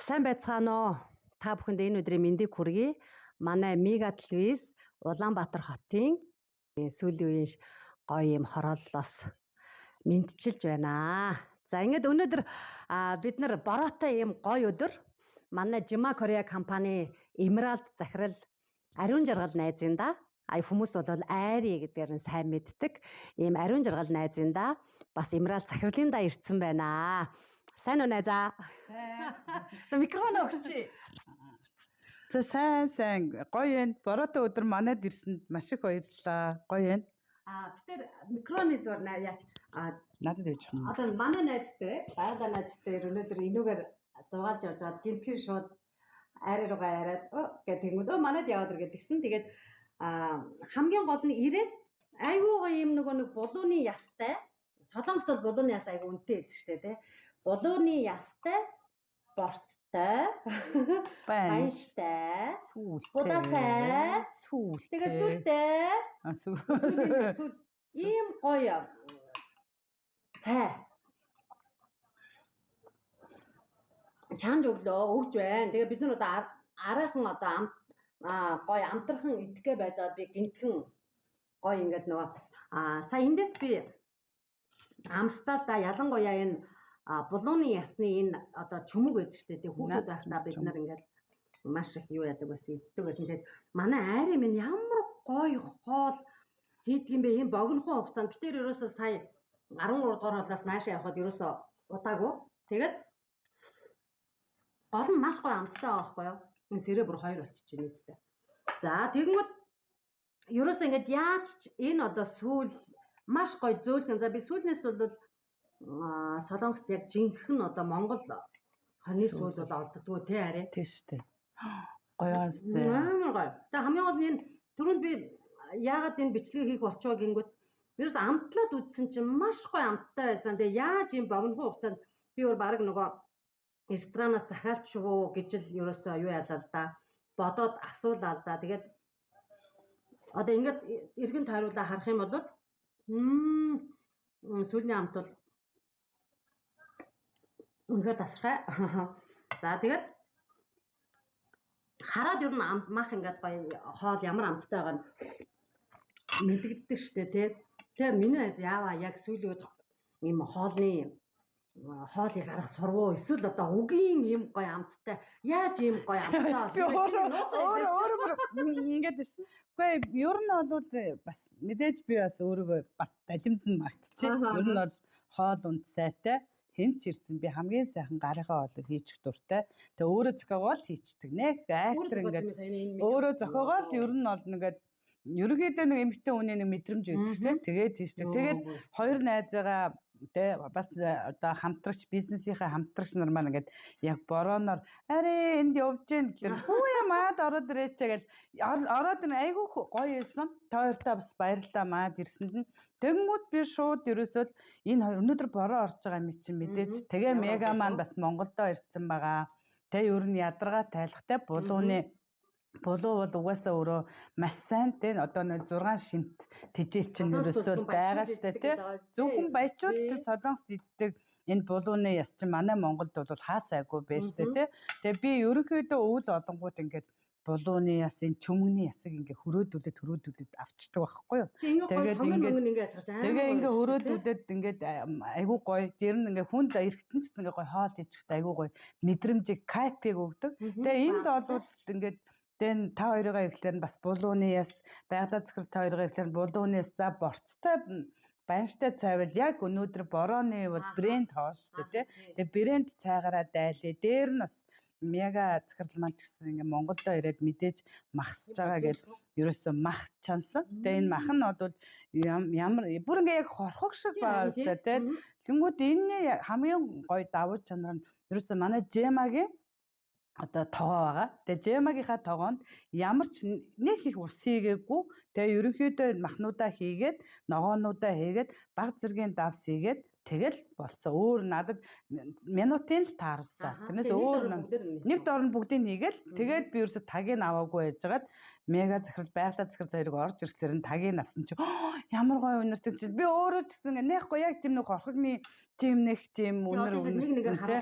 Сайн байцгаана уу? Та бүхэнд энэ өдрийн мэндийг хүргэе. Манай Мега телевиз Улаанбаатар хотын сүүлийн үеийн гоё юм хорооллоос мэдчилж байна. За ингээд өнөөдөр бид нар бороотой юм гоё өдөр манай Жима Корея компани Эмералд захирал Ариун Жаргал найзында хүмүүс бол айри гэдгээр нь сайн мэддэг. Ийм Ариун Жаргал найзында бас Эмералд захирлында ирсэн байна. Сайн уу найзаа? За микрофон өгчий. За сайн гоё юм. Бороотой өдөр манайд ирсэнд маш их баярлалаа. Гоё юм. Бид микроны зур яач надад ээж юм. Одоо манай найзтай, байгаль найзтай өнөөдөр энүүгээр зугаалж явж байгаа гинтгэн шууд айр руугаа яриад гэх тэгмүүд манайд яваад иргээд тэгсэн. Тэгээд хамгийн гол нь ирээд айгүй гоё юм нэг булууны ястай. Солонгост бол булууны яс айгүй үнэтэй байдаг шүү дээ, тэ. Булууны ястай, борцтой, баянштай, сүүлтэй, тэгээд сүлтэй. Сүл ийм гоё цай. Чанж өглөө өгж байна. Тэгээ бид нар одоо арайхан одоо гоё амтархан идэхгээ байж байгаа би гинтгэн гоё ингээд нөгөө сая эндээс би Амсталда ялангуяа энэ булууны ясны энэ одоо чүмэг байдаг шүү дээ. Хүүхдүүд байхдаа бид нар ингээд маш их юу яадаг байсан, иддэг байсан. Тэгээд манай айрын минь ямар гоё хоол хийдэг юм бэ? Энэ богинохон хугацаанд бид тэр ерөөсөө сая 13 дугаар холоос наашаа явхад ерөөсөө удаагүй. Тэгээд гол нь маш гоё амттай байгаа байхгүй юу? Энэ сэрээ бүр 2 болчихж байна үсттэй. За тэгэнгүүт ерөөсөө ингээд яаж ч энэ одоо сүүл маш гоё зөөлхөн. За би сүүлнээс бол Солонгост яг жинхэнэ одоо Монгол хоньны сүүл бол олддгоо тий арай. Тийм шүү дээ. Гоё аастай. Амар гоё. За хамгийн гол нь энэ түрүүнд би яагаад энэ бичлэгийг хийх болчихоо гингүүд ерөөс амтлаад үзсэн чинь маш гоё амттай байсан. Тэгээ яаж юм богинохон хугацаанд би өөр баг нөгөө ресторанаас захиалч уу гэж л ерөөсөө юу яалаа л да. Бодоод асуулаа л да. Тэгээд одоо ингээд эргэн тойруулаа харах юм бол сүүлийн амт бол үнэхээр тасархай. За тэгээд хараад ер нь амт мах ингээд гоё хоол ямар амттай байгаа нь мэдэгддэг штэ тий. Тэгээ миний найз яаваа яг сүүлийн үед ийм хоолыг гарах сургуу эсвэл одоо үгийн ийм гоё амттай яаж ийм гоё амттай ингээд шин. Гэхдээ ер нь бол бас мэдээж би бас өөрийгөө бас далимд нь магтчих. Ер нь бол хоол унд сайтай. Хинч ирсэн би хамгийн сайхан гарынхаа хоолыг хийчих дуртай. Тэгээ өөрөө зохиогоол хийчихдэг нэ. Актер ингээд өөрөө зохиогоол ер нь бол нэгээд ерөөдөө нэг эмэгтэй хүний нэг мэдрэмж өгдөг тийм. Тэгээд тийштэй. Тэгээд хоёр найзаагаа тэ бас одоо хамтрагч бизнесийнхаа хамтрагч нар маань ингээд яг борооноор арай энд явж гин гэхээр хүү маад ороод ирээч гэл ороод ин айгүй гоё байсан. Тойртой бас баярлалаа маад ирсэнд нь тэнгүүд би шууд ерөөсөө энэ өнөөдөр бороо орж байгаа юм чинь мэдээж тэгээ мега маань бас Монголдо ирсэн байгаа. Тэ ер нь ядаргаа тайлхтай Булуу бол угаасаа өөрөө маш сайн те одоо нэг 6 шинт тэжээл чинь ерөөсөө байгаа штэ те зөвхөн баячууд тэр Солонгост иддэг энэ булууны яс чинь манай Монголд бол хаасайгүй байж штэ те тэгээ би ерөнхийдөө өвөл олонгууд ингээд булууны яс энэ чөмгний ясыг ингээ хөрөөдүүлээд авчдаг байхгүй юу тэгээд ингээ хөрөөдүүлээд ингээд айгуу гоё дээр нь ингээ хүнд эргэтэн ч ингээ гоё хоол хийчихтэй айгуу гоё мэдрэмжийг кайпыг өгдөг тэгээ энд бол ингээд тэн та хоёроо ирэхлээр нь бас булууны яс байгалаа захир та хоёроо ирэхлээр нь булууны яс за борцтой баянштай цайвал яг өнөөдөр борооны бол брэнд хоол шүү дээ тий. Тэгээ брэнд цайгаараа дайлээ. Дээр нь бас мега захирал маань ч гэсэн ингээ Монголдо ирээд мэдээж махсаж байгаа гэж ерөөсөө мах чансан. Тэгээ энэ мах нь бол ямар бүр ингээ яг хорхог шиг байгаа үстэй тий. Тэнгүүд энэ хамгийн гоё давуу чанар нь ерөөсөө манай Жемагийн одоо тоогоо байгаа. Тэгээ Жемагийнхаа тоогоонд ямар ч нэг их ус хийгээгүй. Тэгээ ерөнхийдөө махнуудаа хийгээд, ногоонуудаа хийгээд, баг зэргийн давс хийгээд Тэгэл болсон. Өөр надад минутын л тааруулсан. Тэрнээс өөр нэг дор нь бүгдийг хийгээл тэгээд би ерөөсө тагийг аваагүй байжгаад мега захирал байгалаа захирал хоёрыг орж ирэхлээр нь тагийг авсан чи ямар гоё өнөртэй чи би өөрөө ч гэсэн нэхгүй яг тийм нэг хорхогны тийм нэг тийм өнөр өнөртэй.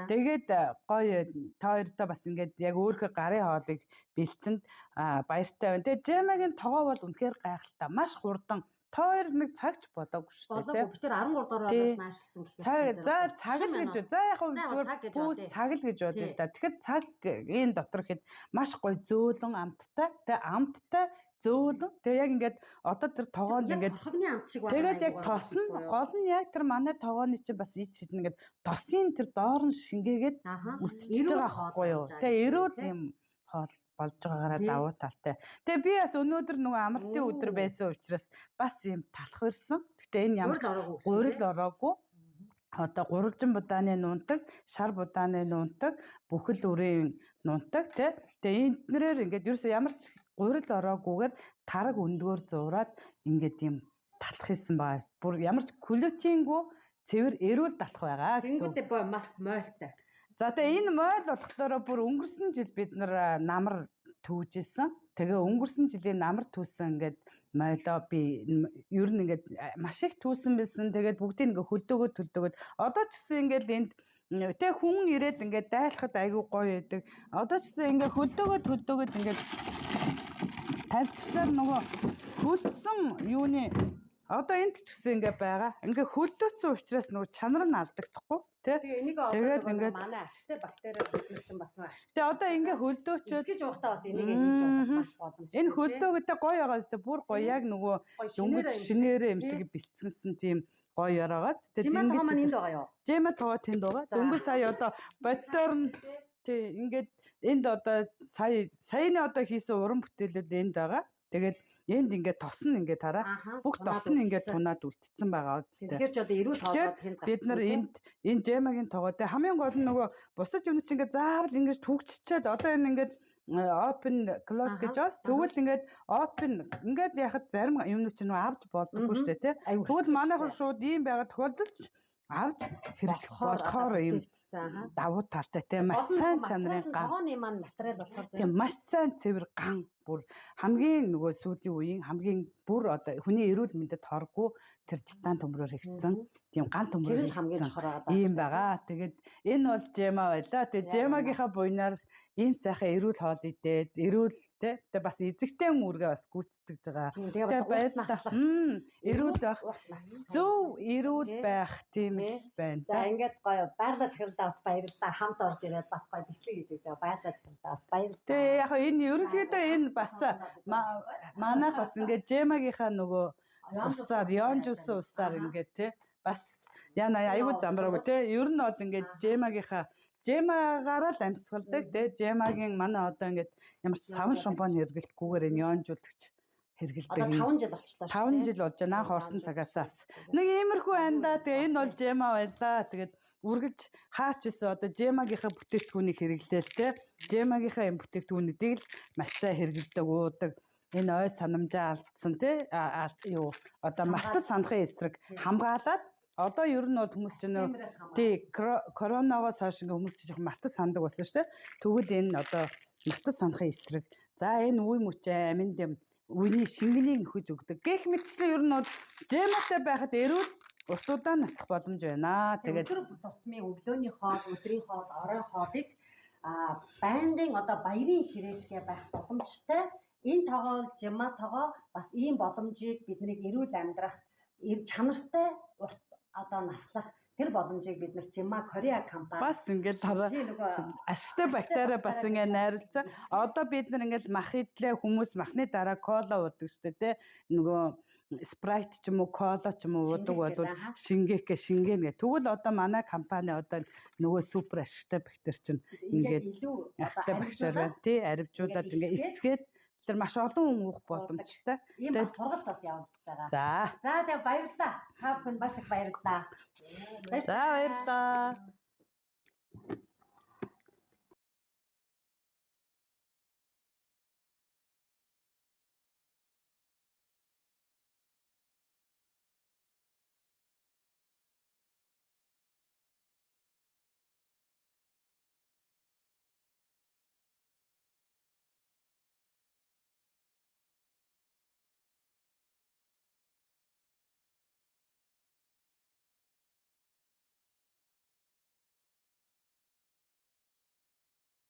Тэгээд гоё та хоёртой бас ингээд яг өөрхөө гарын хоолыг бэлцэнд баяртай байна. Тэгээд Жемагийн тогоо бол үнэхээр гайхалтай. Маш хурдан. Та хоёр нэг цагч болоогүй шүү дээ. Бид 13 дуурайнаас наашсан гэхээр. За цаг л гэж. За яг зүгээр пүүс цаг л гэж бодъё л да. Тэгэхээр цаг энэ дотор хэд маш гоё зөөлөн амттай. Тэгээ амттай зөөлөн. Тэгээ яг ингээд одоо тэр тогоонд ингээд тэгээд яг тос нь гол нь яг тэр манай тогооны чинь бас ич шидэн ингээд тосын тэр доор нь шингээгээд үлдчихэж байгаа байхгүй юу. Тэгээ эрүүл юм хоол болж байгаагаараа давуу талтай. Тэгээ би бас өнөөдөр нөгөө амралтын өдөр байсан учраас бас юм талах ирсэн. Гэтэ энэ ямар гурил ороогүй. Одоо гурвалжин будааны нуунтаг, шар будааны нуунтаг, бүхэл үрийн нуунтаг тий. Тэгээ энтнэрээр ингээд ерөөсөө ямар ч гурил ороогүйгээр тараг өндгөөр зураад ингээд юм талах хийсэн баа. Бүр ямар ч глютенгүй цэвэр эрүүл талах байгаа гэсэн. Тэнгүүдээ бас мойлтой. За тэгээ энэ мойл болохоор бүр өнгөрсөн жил бид нар намар түүжсэн. Тэгээ өнгөрсөн жилийн намар түүсэн ингээд мойлоо би ер нь ингээд маш их түүсэн байсан. Тэгээд бүгдийг ингээд хөлдөөгөө одоо ч гэсэн ингээд энд тэг хүн ирээд ингээд дайлахад айгүй гоё байдаг. Одоо ч гэсэн ингээд хөлдөөгөө ингээд тавьчихсаар нөгөө хөлдсөн юуны одоо энд ч гэсэн ингээд байгаа. Ингээд хөлдөөцсөн учраас нөгөө чанар нь алдагдахгүй. Тэгээ энийг одоо манай ашигтай бактери бид чинь бас нэг ашигтай. Тэгээ одоо ингээ хөлдөөчөөд гэж уухтаа бас энийг хийж болох маш боломжтой. Энэ хөлдөөгөтэй гоё байгаа зү бүр гоё яг нөгөө дөнгөж шинээрээ юмшиг бэлтгэсэн тийм гоё яраагаад. Тэгээ Жема маань энд байгаа юу? Жема тоо тэнд байгаа. Дөнгөж сая одоо ботор нь тий ингээд энд одоо саяны одоо хийсэн уран бүтээлүүд энд байгаа. Тэгээд энд ингээд тос нь ингээд хараа. Бүх тос нь ингээд тунаад үлдсэн байгаа үстэй. Тэгэхээр ч одоо эрүүл хоолой тэнд бид нар энэ Жемагийн тогоотой хамгийн гол нь нөгөө бусад юм чи ингээд заавал ингээд түгччээд одоо энэ ингээд open close гэж бас тэгвэл ингээд open ингээд яхад зарим юм чинь авч болдоггүй шүү дээ тий. Тэгвэл манайхан шууд ийм байгаа тохиолдолд авч хэрэглэх болохоор юм давуу талтай тийм маш сайн чанарын ган. Тогооны маань материал болохоор тийм маш сайн цэвэр ган бүр хамгийн нөгөө сүүлийн үеийн хамгийн бүр одоо хүний эрүүл мэндэд хоргүй тэр титан төмрөөр хийгдсэн тийм ган төмрөөр хийгдсэн ийм байгаа. Тэгээд энэ бол Жема байлаа. Тэгээд Жемагийнхаа буйнаар ийм сайхан эрүүл хоол идээд эрүүл тэ бас эзэгтэй үүргээ бас гүйцэтгэж байгаа. Тэгээ баярлалаа. Эрүүл байх. Зөв эрүүл байх тийм байна. За ингээд гоё байгалаа захиралдаа бас баярлалаа. Хамт орж ирээд бас гоё бичлэг хийж өгч байгаа. Байгалаа захиралдаа бас баярлалаа. Тэгээ яг энэ ерөнхийдөө энэ бас манайх бас ингээд Жемагийнхаа нөгөө усаар Ёнжусын усаар ингээд тэ бас яна аягүй замбраагүй тэ ер нь бол ингээд Жемагаараа л амьсгалдаг те Жемагийн манай одоо ингээд ямар ч савн шампунь хэрэглэхгүйгээр энэ Ёнжуулагч хэрэглэдэг. Одоо 5 жил болчихлоо шүү. 5 жил болж байна. Анх орсон цагаас авс. Нэг иймэрхүү байна да. Тэгээ энэ бол Жема байлаа. Тэгээд үргэлж хаач байсан одоо Жемагийнхаа бүтээгдэхүүнийг хэрэглээл те Жемагийнхаа юм бүтээгдэхүүнүүдийг л маш сайн хэрэглэдэг уудаг. Энэ ой санамжаа алдсан те юу одоо мартас санахын эсрэг хамгаалаад одоо ер нь бол хүмүүс чинь тий коронавигоос хойш ингээ хүмүүс чинь жоохон мартас сандаг болсон шүү дээ. Тэгвэл энэ одоо мартас санахын эсрэг. За энэ үе мөчөө аминд юм үений шингэнийг нөхөж өгдөг. Гэх мэтчлэн ер нь бол Жематай байхад эрүүл уртудаа наслах боломж байна. Тэгээд өдөр тутмын өглөөний хоол, өдрийн хоол, оройн хоолыг байнгын одоо баярын ширээшгээ байх боломжтой. Энэ тогоо Жема тогоо бас ийм боломжийг биднийг эрүүл амьдрах чанартай одоо наслах тэр боломжийг бид нар Жема Кореа компани бас ингээл тараа ашигтай бактери бас ингээ найруулсан. Одоо бид нар ингээл мах идлээ хүмүүс махны дараа кола уудаг шүү дээ тий. Нөгөө спрайт ч юм уу кола ч юм уу уудаг бол шингээнэ. Тэгвэл одоо манай компани одоо нөгөө супер ашигтай бактери чинь ингээд ашигтай бактери байна тий. Аривжуулаад ингээ эсгээд тэр маш олон хүн уух боломжтой. Ийм бас сургалт бас явагдаж байгаа. За тэгээ баярлалаа. Та бүхэн маш их баярлалаа. За баярлалаа.